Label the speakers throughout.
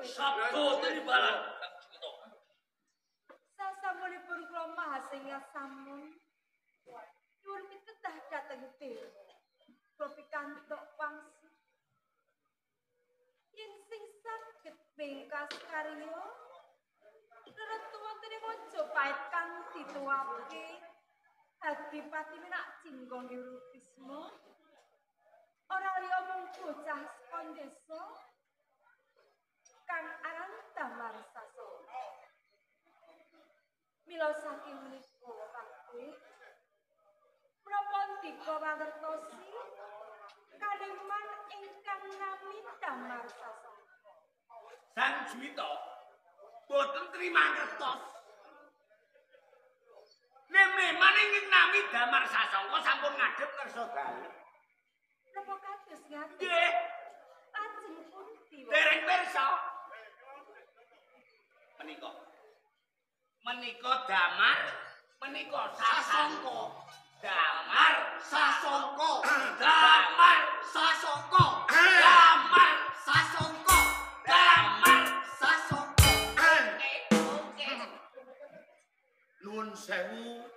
Speaker 1: Sabdo tinibalan.
Speaker 2: Sasampunipun kula mahasinga samun. Nyuwun pitutah dhateng dewa. Kula pikantuk wangsul. Yen sing saged bengkas karya reretu wonten ing Majapahit kang dituwake Adipati Minak Jinggong Yurutisma ora liya mung bocah saka desa kang aran Damar Sasana. Mila saking menika Pakde menapa ndika mangertosi kaliman ingkang nami Damar Sasana.
Speaker 1: Sang Juwita boten trima ngertos. Nemen ingkang nami Damar Sasongko sampun ngadhep kersa dalu.
Speaker 2: Napa kados ngaten?
Speaker 1: Nggih.
Speaker 2: Lajeng pundi?
Speaker 1: Dereng pirsa. Menika Damar, menika Sasongko. Damar Sasongko. Damar Sasongko. Damar Sasongko. Damar Sasongko.
Speaker 3: Nuwun sewu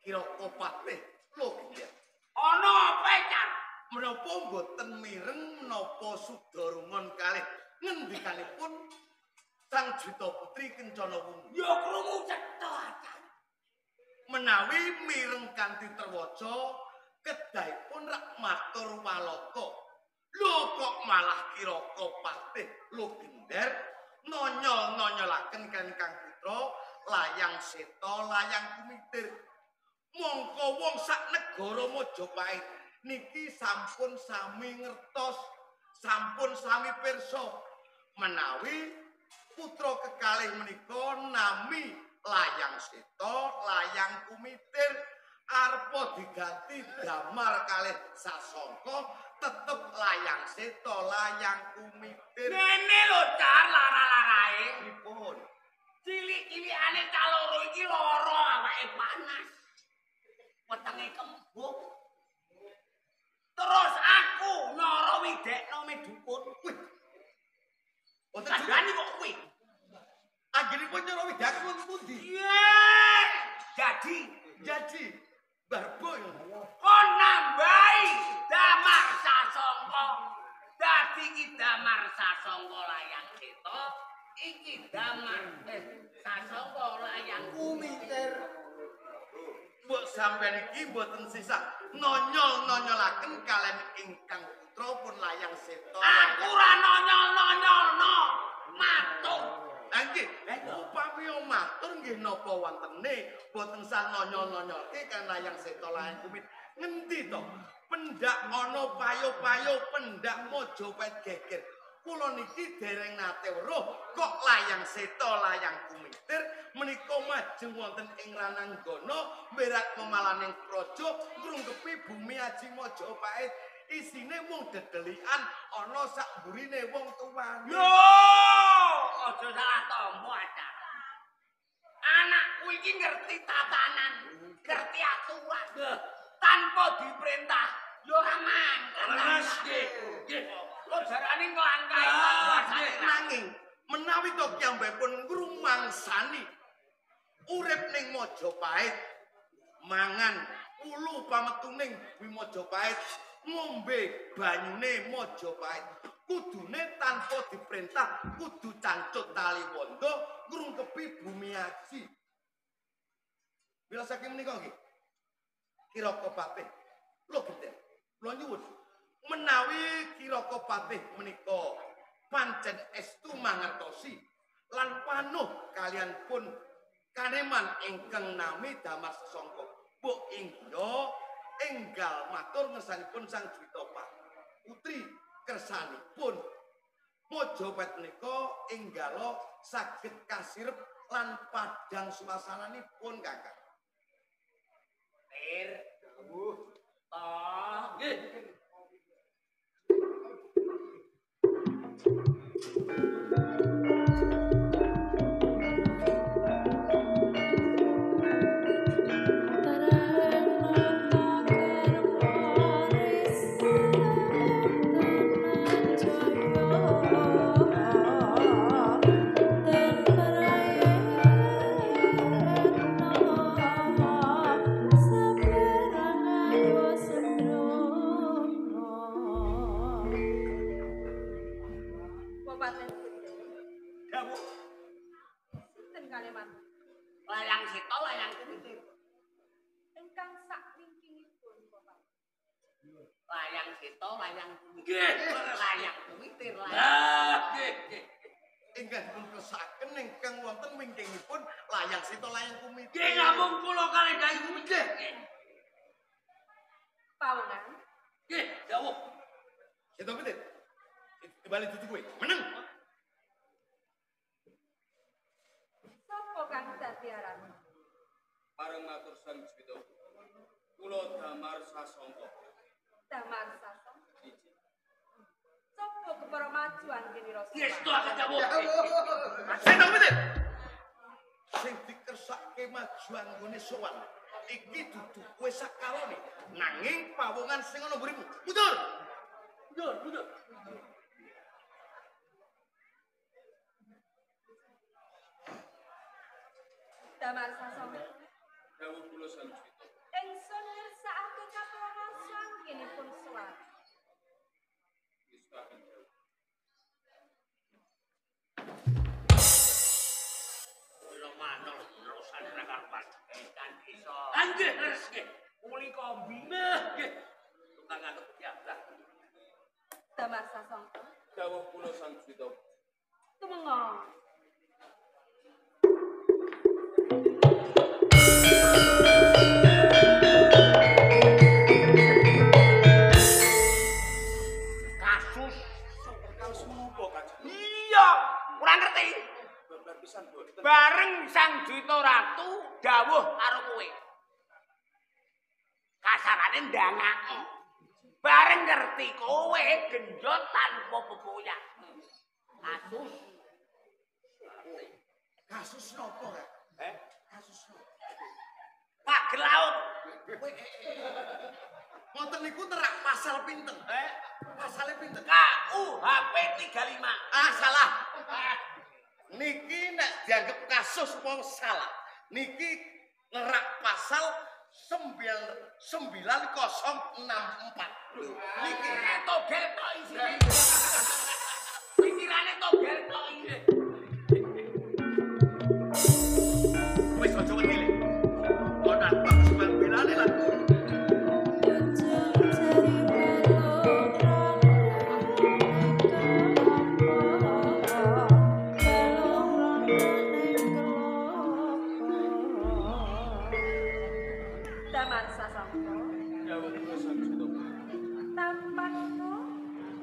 Speaker 3: Kiraka Patih Logya.
Speaker 1: Ana apa, Cak?
Speaker 3: Menapa boten mireng menapa Sudarungon kalih ngendikanipun Sang Juwita Putri Kencana Wungu.
Speaker 1: Ya krungu cetha, Cak.
Speaker 3: Menawi mireng kanthi terwaca kedahipun rak matur walaka. Lho kok malah Kiraka Patih Logender nonyol-nonyolaken Kang Putra layang seta layang kumitir. Mongko wong sak negara Majapahit niki sampun sami ngertos, sampun sami pirsa menawi putra kekalih menika nami layang seta, layang kumitir arepa diganti Damar kalih Sasongko tetep layang seta, layang kumitir.
Speaker 1: Ngene lho, Cak, lara-larae.
Speaker 3: Pripun?
Speaker 1: Cilik-cilikane kaloro iki lara awake panas. Wetenge kembung. Terus aku nyara widekno medukun.
Speaker 3: Wih. Wonten
Speaker 1: Kandhani kok kuwi.
Speaker 3: Anggenipun nyara widakipun wonten pundi?
Speaker 1: Ye! Jadi
Speaker 3: barbo ya.
Speaker 1: kon nambahi Damar Sasongko. Dadi iki Damar Sasongko layang seta, iki Damar Sasongko layang kumitir.
Speaker 3: Mbok sampeyan iki mboten sisa nonyol-nonyolaken kalian ingkang putra pun layang seta.
Speaker 1: Aku ora nonyol-nonyolno. Matur.
Speaker 3: Nggih, upami matur nggih napa wontene boten sah nonyol-nonyolke kan layang seta layang kumit. Ngendi to? Pendak ana payo-payo pendak Majapahit geger. Kula niki dereng nate weruh kok layang seta layang kumitir menika majeng wonten ing Rananggana merat memalaning praja ngrungkepi bumi aji Majapahit. Isine mung dedelikan ana sak mburine wong tuwane.
Speaker 1: Yo, aja salah tombo acar. Anakku iki ngerti tatanan, ngerti aturan. Tanpa diperintah yo ora mangkat.
Speaker 3: Mas nggih.
Speaker 1: Lo jarane nglangkai kuasane
Speaker 3: Nanging menawi to piyambakipun ngrumangsani urip ning Majapahit mangan ulu pametuning bumi Majapahit ngombe banyune Majapahit kudune tanpa diperintah kudu cancut tali wanda ngrungkepi bumi aji. Bila saking menika nggih Kiraka Patih Logender kula nyuwun menawi Kiraka Patih menika pancen estu mangertosi lan panuh kalian pun kaneman ingkang nami Damar Sasongko. Mbok ingga enggal matur ngersanipun Sang Juwita Putri kersanipun Majapahit menika enggala saged kasirep lan padang suasananipun Kakang.
Speaker 1: dawuh. Toh, nggih.
Speaker 2: Kabupaten Gede.
Speaker 1: Dawuh
Speaker 2: Sinten kalimat
Speaker 1: layang seta layang kumitir.
Speaker 2: ingkang sak wingkingipun Bapak?
Speaker 1: Layang seta layang kumitir. Layang kumitir layang.
Speaker 3: Inggih dipun kesaken ingkang wonten wingkingipun layang sita layang kumitir.
Speaker 1: Nggih namung kula kalih Kyai kumitir.
Speaker 2: Pawongan.
Speaker 1: Nggih, dawuh.
Speaker 3: Sita kumitir. Kembali dudu kowe. Meneng.
Speaker 2: Sapa kang dadi aran?
Speaker 4: Pareng matur sang Jwita. Kula Damar Sasongko.
Speaker 2: Damar Sasong. Sapa kepara maju anggenira Sowan?
Speaker 1: Ngestu akan dawuh.
Speaker 3: Sita kumitir. Sing dikersake maju anggone sowan. Iki dudu kowe sakalane, nanging pawongan sing ana mburimu. Mundur.
Speaker 1: Mundur.
Speaker 2: Damar Sasong.
Speaker 4: Dawuh kula sang Jwita.
Speaker 2: Ingsun ngersakake kaprawarsa anggenipun Sowan.
Speaker 4: Istaken dawuh.
Speaker 1: Kula manul terusan kapan. Kan iso. Anggih rezeki. Uli kombi. Nggih. Tukang anget diablah.
Speaker 2: Damar Sasong.
Speaker 4: Dawuh kula sang Jwita.
Speaker 2: Tumengo.
Speaker 1: Kasus
Speaker 4: Perkawis menapa Kanjeng?
Speaker 1: iya, ora ngerti.
Speaker 4: Babar pisan boten.
Speaker 1: Bareng Sang Dwita Ratu dawuh karo kowe. Kasarane ndangak. Bareng ngerti kowe gendhot tanpa pepoyak. Kasus
Speaker 3: Kasus napa, Kak? Kasus napa?
Speaker 1: pagel laut.
Speaker 3: Ngoten niku nerak pasal pinten? Pasale pinten?
Speaker 1: KUHP 35.
Speaker 3: Ah, salah. Niki nek dianggap kasus apa salah. Niki nerak pasal 9064. Niki
Speaker 1: Togel tok isine. Pikirane togel tok isine.
Speaker 3: wis aja wedi le. Ana bagus belane lah.
Speaker 2: Damar Sasong.
Speaker 4: Dawuh kula sang Jwita.
Speaker 2: Tampanmu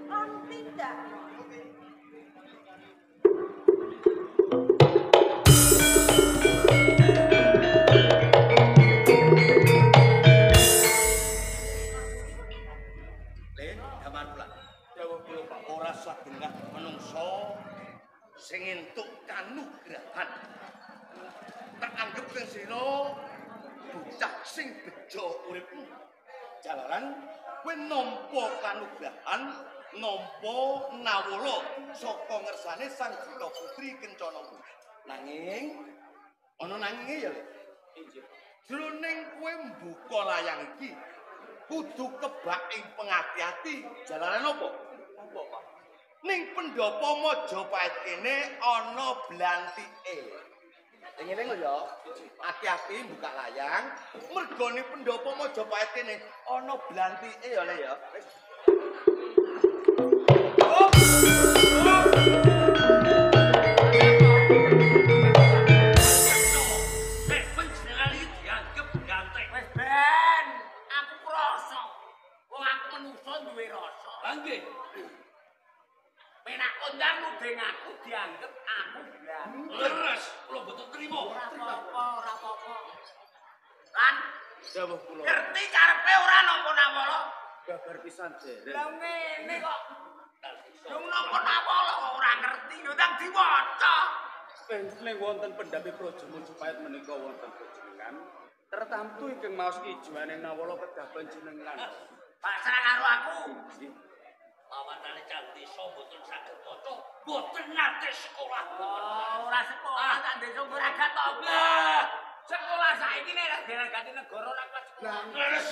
Speaker 2: lan tindakmu.
Speaker 3: Le, damar kula.
Speaker 4: Dawuh kula Pak.
Speaker 3: Ora sadengah menungso sing entuk kanugrahan. Tak anggap kang sira bocah sing bejo uripmu. Jalaran kowe nampa kanugrahan, nampa nawala saka ngersane Sang Dwita Putri Kencana. Nanging ana nanginge ya, Le.
Speaker 4: Injih.
Speaker 3: Jroning kowe mbuka layang iki kudu kebak ing pengati-ati. Jalaran apa?
Speaker 4: Apa Pak?
Speaker 3: Ning pendopo Majapahit kene ana blantike. Eling-eling lho ya. Hati-hati buka layang. Mergone pendopo Majapahit kene ana blantike ya Le ya. Wis.
Speaker 1: Wis panjenengan iki dianggep ganteng. Wis ben, aku krasa. Wong aku menungso duwe rasa. Lah nggih. Menak kondang nuding aku dianggep aku ganteng. Leres, kula boten trima. Ora apa-apa. Lan
Speaker 4: Dawuh kula.
Speaker 1: ngerti karepe ora nampa-nampa.
Speaker 4: Babar pisan derek.
Speaker 1: Lah ngene kok. Yung nampa-nampa kok ora ngerti yo ndang diwaca.
Speaker 4: Ning wonten pendhapi Praja Majapahit menika wonten panjenengan. Tertamtu ingkang maos ijuane nawala kedah panjenengan.
Speaker 1: Pasrah karo aku. Awatane Cang Desa mboten saged maca, mboten nate sekolah. Ora sekolah Cang Desa ora gatok. Sekolah saiki nek diragati negara ora kelas sekolah. Leres.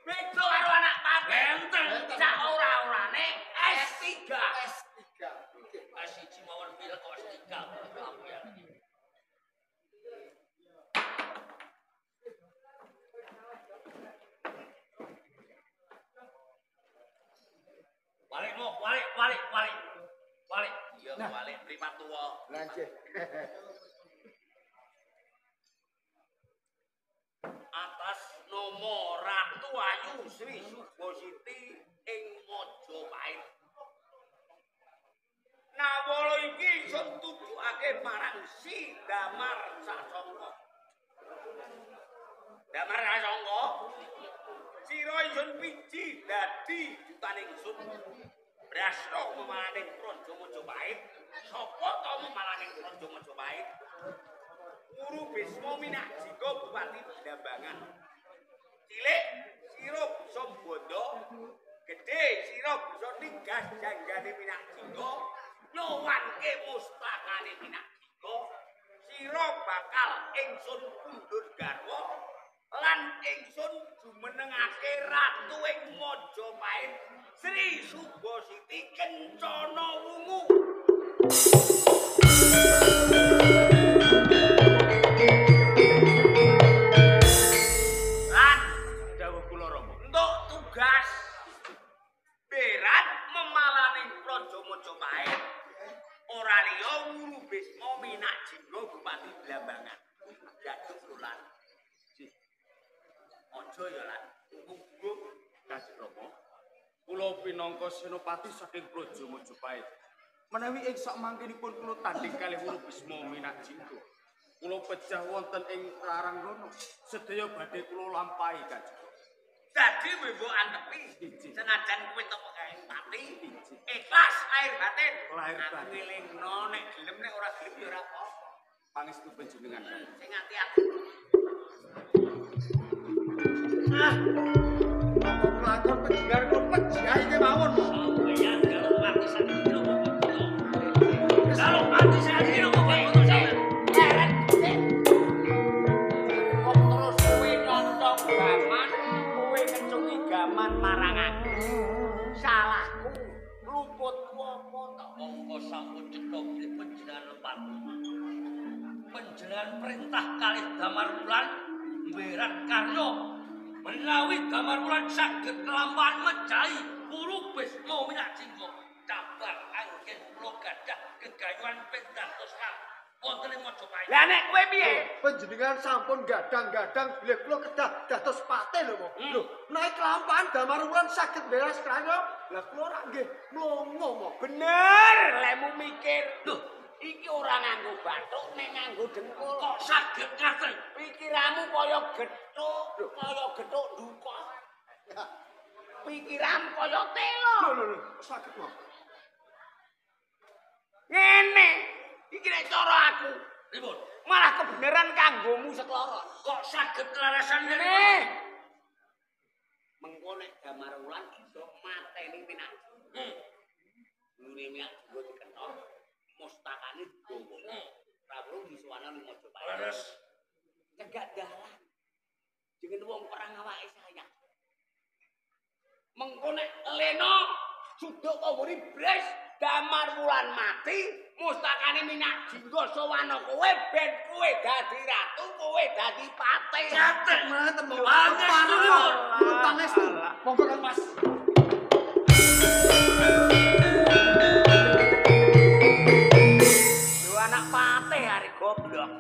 Speaker 1: Beda karo anak paten. Sak ora-orane S3.
Speaker 3: S3.
Speaker 1: kelas 1 mawon pira kelas 3 sampeyan. Balik mo, balik. Iya, balik pripat tuwa.
Speaker 5: Lanjut.
Speaker 1: Atas nama Ratu Ayu Sri Subositi ing Majapahit. Nawala iki ingsun tujuake marang Si Damar Sasongko. Damar Sasongko, sira ingsun piji dadi dutaning ingsun. Brasra memalaning Praja Majapahit. Sapa ta memalaning Praja Majapahit? Guru Bisma Minakjika Bupati Blambangan. Cilik sira bisa bondo, gedhe sira bisa ninggas janggane Minakjika, nyowanke mustakane Minakjika. Sira bakal ingsun kundur garwa lan ingsun jumenengake ratu ing Majapahit Sri Subositi Kencana Wungu. Lan dawuh kula Rama, entuk tugas berat memalaning Praja Majapahit ora liya Guru Bisma Minakjika Bupati Blambangan. Jatuh Lulan. Aja ya Lan. Tunggu
Speaker 4: Kanjeng Rama, kula pinangka senopati saking Praja Majapahit. Menawi ing sakmangkinipun kula tanding kalih Guru Bisma Minakjika, kula pejah wonten ing Raranggono, sedaya badhe kula lampahi Kanjeng.
Speaker 1: dadi mbok antepi senajan kowe teko kae pati ikhlas lahir batin.
Speaker 4: Lahir batin.
Speaker 1: Aku ngelingno nek gelem nek ora gelem ya ora apa-apa.
Speaker 4: Pangestu panjenengan.
Speaker 1: Sing ati-ati.
Speaker 5: Lakon penjenengan kok pejah iki mawon.
Speaker 1: Sampeyan kalau mati sakit lho kok. Kalau mati sakit lho kok ngono sampeyan. Leret. Kok terus kowe nyontong gaman, kowe kecungi gaman marang aku. Salahku luputku apa to? Monggo sampun cetha panjenengan lepat. Panjenengan perintah kalih Damar Wulan mberat karya menawi Damar Wulan saged kelampahan mejahi Guru Bisma Minakjika cabar anggen kula gadah gegayuhan pendados wonten ing Majapahit. Lah nek kowe piye?
Speaker 5: Panjenengan sampun gadang-gadang bilih kula kedah dados patih lho, Mo. Lho, menawi kelampahan Damar Wulan saged beres karya, lah kula ora nggih mlongo, Mo.
Speaker 1: Bener, lemu mikir. Lho, iki ora nganggo bathuk nek nganggo dengkul. Kok saged ngaten? Pikiranmu kaya gethuk duka. Pikiranmu kaya telo.
Speaker 5: Lho, saged, Mo.
Speaker 1: Ngene, iki nek cara aku. Pripun? Malah kebenaran kanggomu sekloron. Kok saged larasan ngene? Mengko nek Damar Wulan bisa mateni Minakjika. Nune Minakjika diketok, mustakane digowo. Prabu disuwana ning Majapahit. Leres. Cegak dalan. Jenenge wong perang awake saya. Mengko nek Lena suduk kawuri bres Damar Wulan mati, mustakane Minakjika sowana kowe ben kowe dadi ratu, kowe dadi patih. Catet mboten Mo. Pangestu.
Speaker 5: Pangestu. Monggo Kang Mas.
Speaker 1: Yo anak patih arek goblok.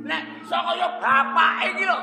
Speaker 1: Nek bisa kaya bapak iki lho,